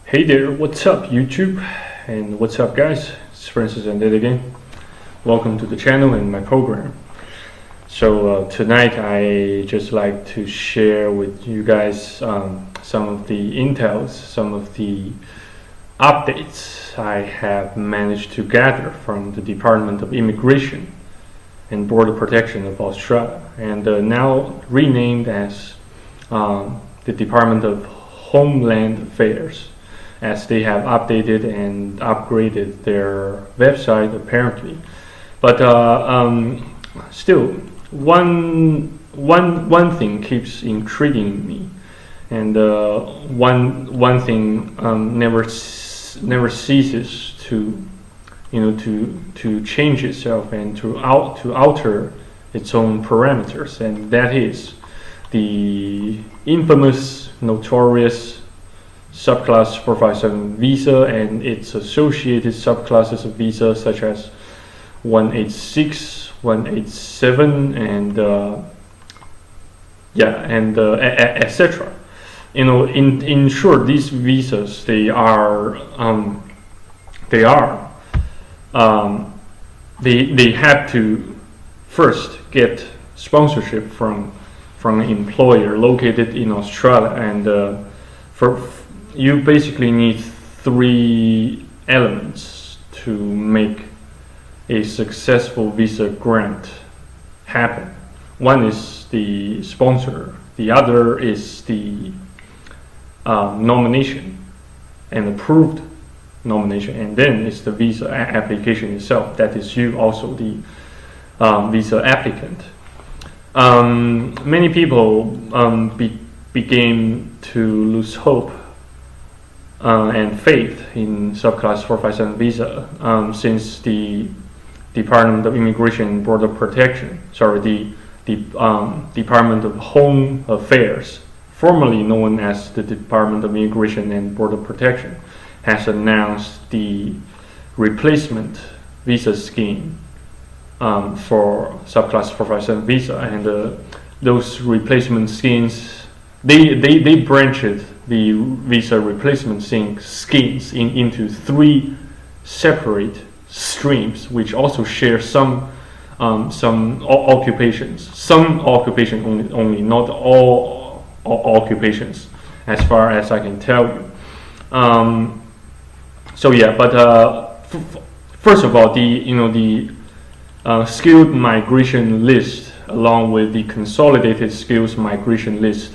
Hey there, what's up YouTube? And what's up guys? It's Francis and Ed again. Welcome to the channel and my program. So tonight I just like to share with you guys some of the intels, some of the updates I have managed to gather from the Department of Immigration and Border Protection of Australia, and now renamed as the Department of Homeland Affairs, as they have updated and upgraded their website apparently. But still, one thing keeps intriguing me, and one thing never ceases to to change itself and to alter its own parameters, and that is the infamous, notorious Subclass 457 visa and its associated subclasses of visa, such as 186, 187, and etc. In short, these visas they have to first get sponsorship from an employer located in Australia, and you basically need three elements to make a successful visa grant happen. One is the sponsor, the other is the nomination, an approved nomination, and then it's the visa application itself. That is you also the visa applicant. Many people began to lose hope and faith in Subclass 457 visa since the Department of Immigration and Border Protection, the Department of Home Affairs, formerly known as the Department of Immigration and Border Protection, has announced the replacement visa scheme for Subclass 457 visa, and those replacement schemes, they branched the visa replacement schemes into three separate streams, which also share some occupations, only, not all occupations, as far as I can tell you. First of all, the skilled migration list, along with the consolidated skills migration list,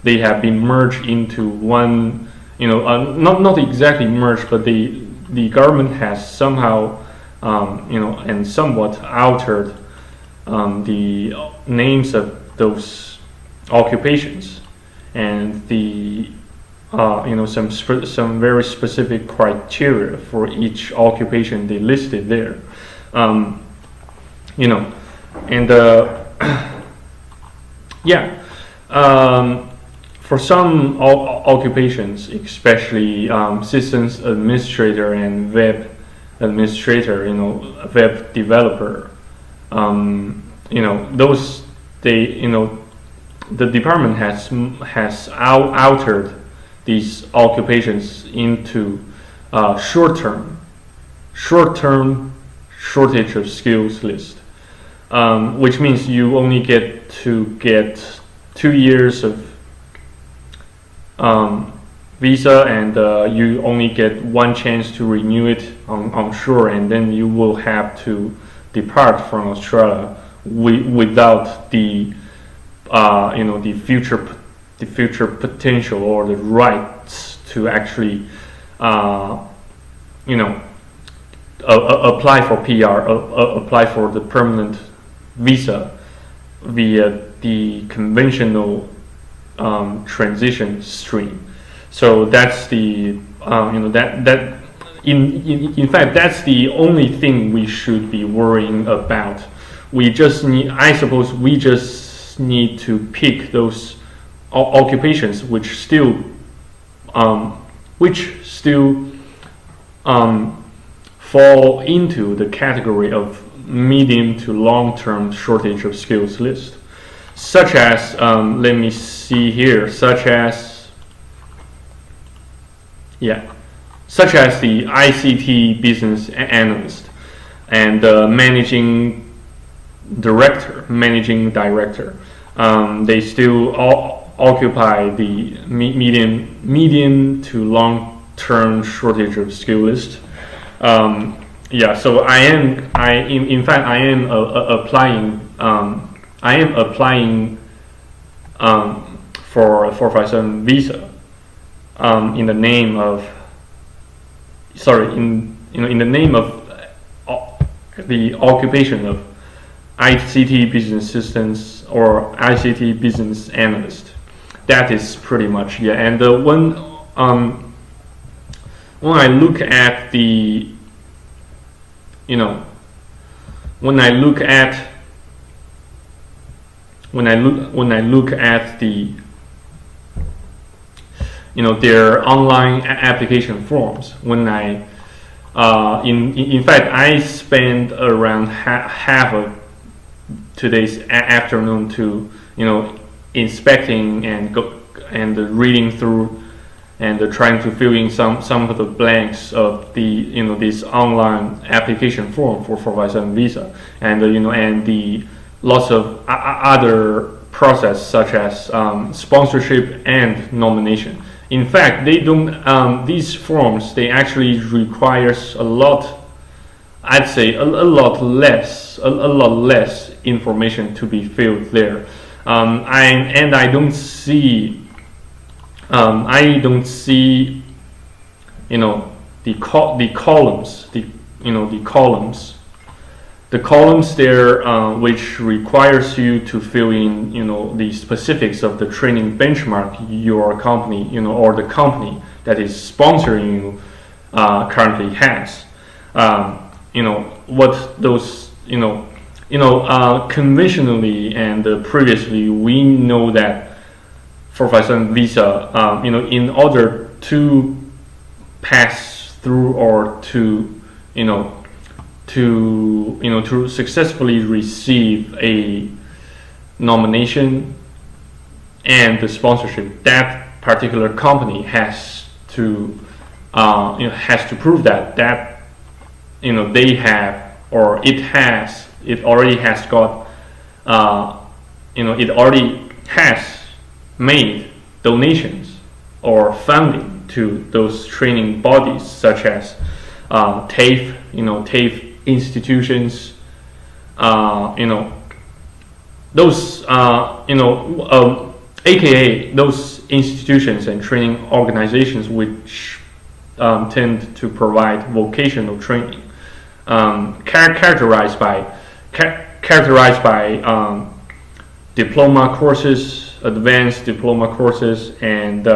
they have been merged into one. Not exactly merged, but the government has somehow, and somewhat altered the names of those occupations, and the some very specific criteria for each occupation they listed there. For some occupations, especially systems administrator and web administrator, web developer, those the department has altered these occupations into short-term shortage of skills list, which means you only get 2 years of visa, and you only get one chance to renew it on shore, and then you will have to depart from Australia without the future potential or the rights to actually apply for PR, apply for the permanent visa via the conventional transition stream. So that's the in fact that's the only thing we should be worrying about. We just need to pick those occupations which still fall into the category of medium to long-term shortage of skills list, such as let me see here, such as Yeah, such as the ICT business analyst and managing director. They still occupy the medium to long term shortage of skill list. Yeah, so in fact I am applying for 457 visa in the name of in the name of the occupation of ICT business systems or ICT business analyst. That is pretty much, yeah. And when I look at the when I look at the their online application forms, when I in fact I spent around half of today's afternoon to inspecting and reading through and trying to fill in some of the blanks of the this online application form for 457 visa, and and the lots of other process such as sponsorship and nomination. In fact, they don't these forms, they actually requires a lot, I'd say a lot less information to be filled there. I don't see the columns there, which requires you to fill in the specifics of the training benchmark your company or the company that is sponsoring you currently has. What those conventionally and previously, we know that 457 visa, in order to pass through or to successfully receive a nomination and the sponsorship, that particular company has to prove that they have, or it already has got it already has made donations or funding to those training bodies such as TAFE institutions, those AKA those institutions and training organizations which tend to provide vocational training, characterized by diploma courses, advanced diploma courses, and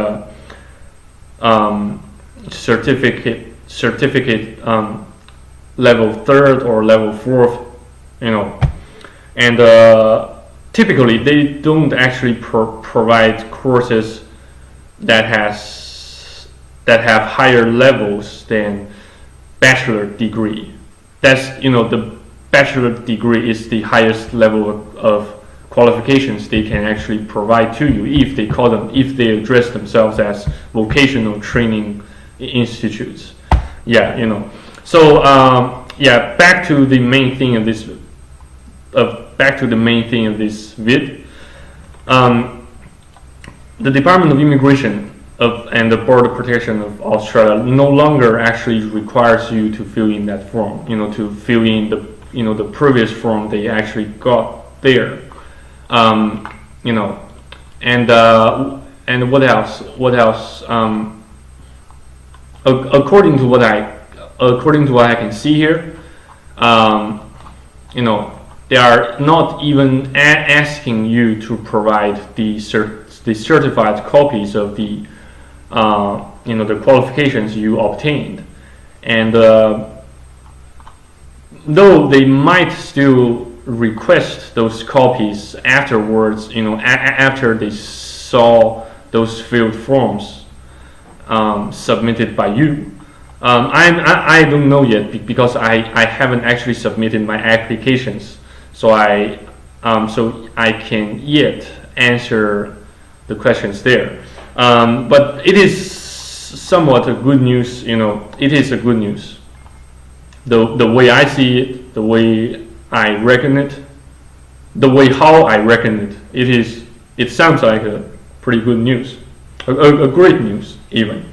certificate level 3rd or level 4th, and typically they don't actually provide courses that have higher levels than bachelor degree. That's the bachelor degree is the highest level of qualifications they can actually provide to you if they address themselves as vocational training institutes. Yeah, So back to the main thing of this. Vid. The Department of Immigration and the Border Protection of Australia no longer actually requires you to fill in that form. To fill in the previous form they actually got there. And what else? According to what I can see here, they are not even asking you to provide the certified copies of the the qualifications you obtained, and though they might still request those copies afterwards, after they saw those filled forms submitted by you. I don't know yet because I haven't actually submitted my applications, so I can yet answer the questions there. But it is somewhat a good news. It is a good news. The way I see it, the way I reckon it, the way how I reckon it, it sounds like a pretty good news, a great news even.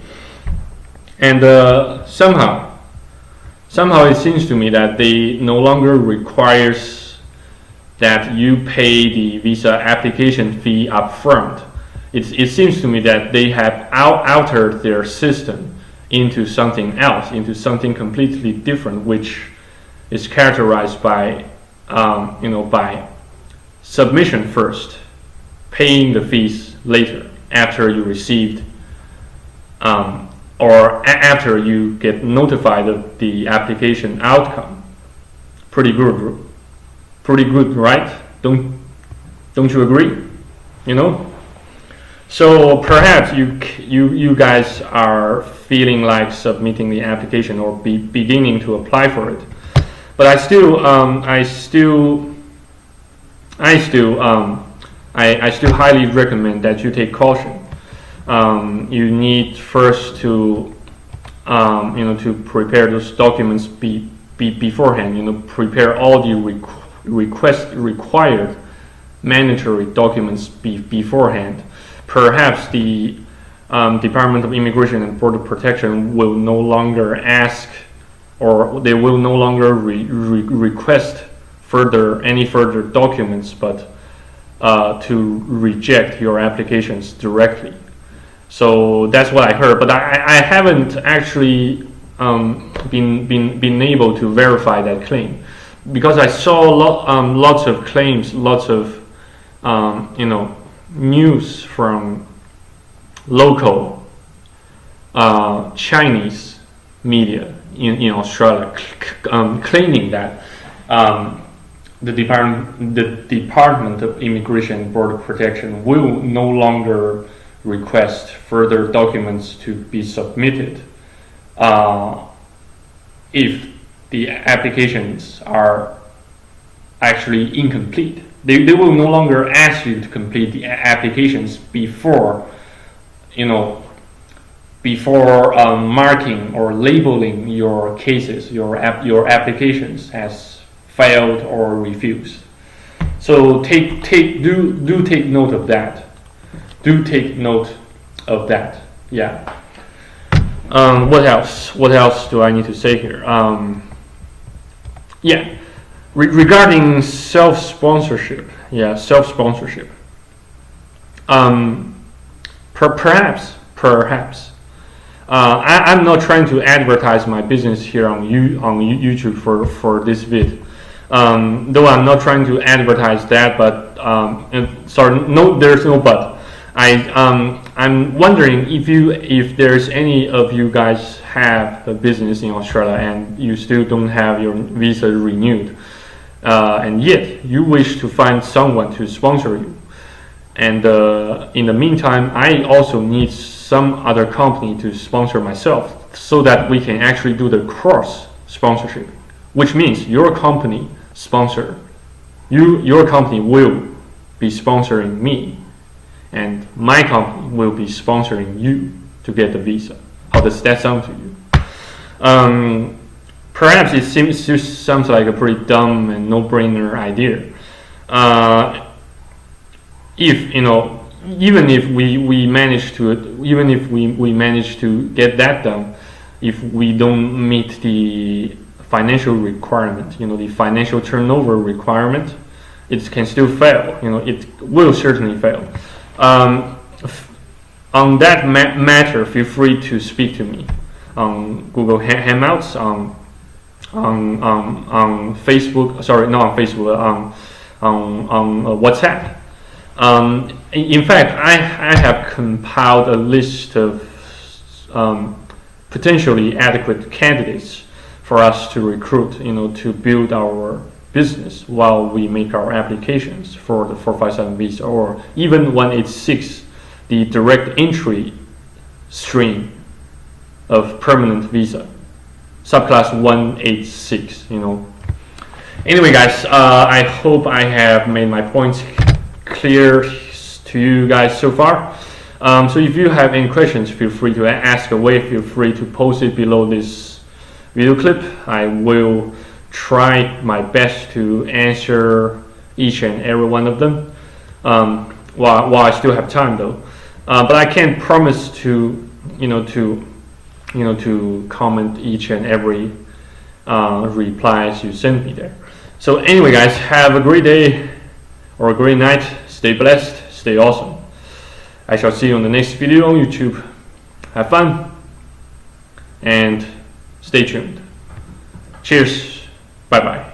And somehow it seems to me that they no longer requires that you pay the visa application fee up front. It seems to me that they have altered their system into something else, into something completely different, which is characterized by, by submission first, paying the fees later after you received, or after you get notified of the application outcome. Pretty good, right? Don't you agree? So perhaps you guys are feeling like submitting the application or beginning to apply for it, but I still highly recommend that you take caution. You need first to to prepare those documents beforehand. Prepare all the required mandatory documents beforehand. Perhaps the Department of Immigration and Border Protection will no longer ask, or they will no longer request any further documents, but to reject your applications directly. So that's what I heard, but I haven't actually been able to verify that claim, because I saw lots of claims, lots of news from local Chinese media in Australia claiming that the Department of Immigration and Border Protection will no longer request further documents to be submitted if the applications are actually incomplete. They will no longer ask you to complete the applications before marking or labeling your cases, your applications as failed or refused. So do take note of that. Do take note of that. Yeah. What else? What else do I need to say here? Yeah. Regarding self-sponsorship. Yeah, self-sponsorship. Perhaps. I'm not trying to advertise my business here on YouTube for this vid. Though I'm not trying to advertise that, but there's no but. I'm wondering if there's any of you guys have a business in Australia and you still don't have your visa renewed, and yet you wish to find someone to sponsor you. And in the meantime, I also need some other company to sponsor myself, so that we can actually do the cross sponsorship, which means your company will be sponsoring me, and my company will be sponsoring you to get the visa. How does that sound to you? Perhaps it sounds like a pretty dumb and no-brainer idea. Even if we manage to get that done, if we don't meet the financial requirement, the financial turnover requirement, it can still fail. It will certainly fail. On that matter, feel free to speak to me on Google Hangouts, on Facebook. Sorry, not on Facebook. On WhatsApp. In fact, I have compiled a list of potentially adequate candidates for us to recruit, to build our business while we make our applications for the 457 visa, or even 186, the direct entry stream of permanent visa, subclass 186. Anyway, guys, I hope I have made my points clear to you guys so far. So if you have any questions, feel free to ask away. Feel free to post it below this video clip. I will try my best to answer each and every one of them while I still have time, though. But I can't promise to comment each and every replies you send me there. So anyway, guys, have a great day or a great night. Stay blessed. Stay awesome. I shall see you on the next video on YouTube. Have fun and stay tuned. Cheers. Bye bye.